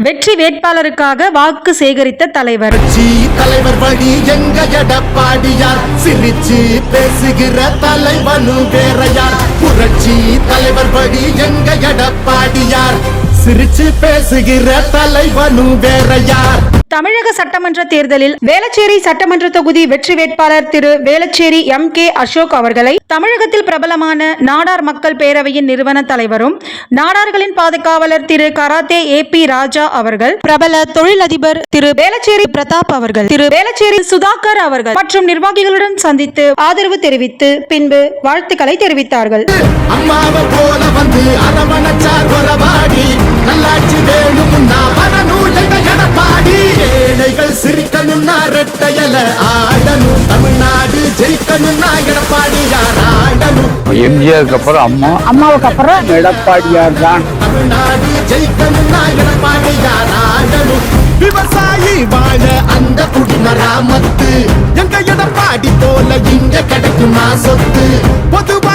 வெற்றி வேட்பாளருக்காக வாக்கு சேகரித்த தலைவர். தலைவர் வழி எங்க எடப்பாடியார், சிரிச்சு பேசுகிற தலைவனு வேறையார். புரட்சி தலைவர் வழி எங்க எடப்பாடியார், சிரிச்சு பேசுகிற தலைவனு வேறையார். தமிழக சட்டமன்ற தேர்தலில் வேளச்சேரி சட்டமன்ற தொகுதி வெற்றி வேட்பாளர் திரு வேளச்சேரி M.K. அசோக் அவர்களை தமிழகத்தில் பிரபலமான நாடார் மக்கள் பேரவையின் நிறுவன தலைவரும் நாடார்களின் பாதுகாவலர் திரு கராத்தே A.P. ராஜா அவர்கள், பிரபல தொழிலதிபர் திரு வேளச்சேரி பிரதாப் அவர்கள், திரு வேளச்சேரி சுதாகர் அவர்கள் மற்றும் நிர்வாகிகளுடன் சந்தித்து ஆதரவு தெரிவித்து பின்பு வாழ்த்துக்களை தெரிவித்தார்கள். அம்மாவை போல வந்து அரவணைச்சார் வரவாடி, நல்லாட்சி வேணும்னா வரணும் எங்க எடப்பாடி. ஏழைகள் சிரிக்கணும்னா ரெட்டையல ஆடணும், தமிழ்நாடு ஜெயிக்கணும்னா எடப்பாடியார் ஆடணும். எம்ஜிஆருக்கு அப்புறம் அம்மாவுக்கு அப்புறம் எடப்பாடியார் தான். தமிழ்நாடு ஜெயிக்கணும்னா எடப்பாடியார் ஆடணும். விவசாயி வாழ அந்த குடிமராமத்து, எங்க எடப்பாடி போல இங்க கிடைக்குமா சொத்து. பொதுவா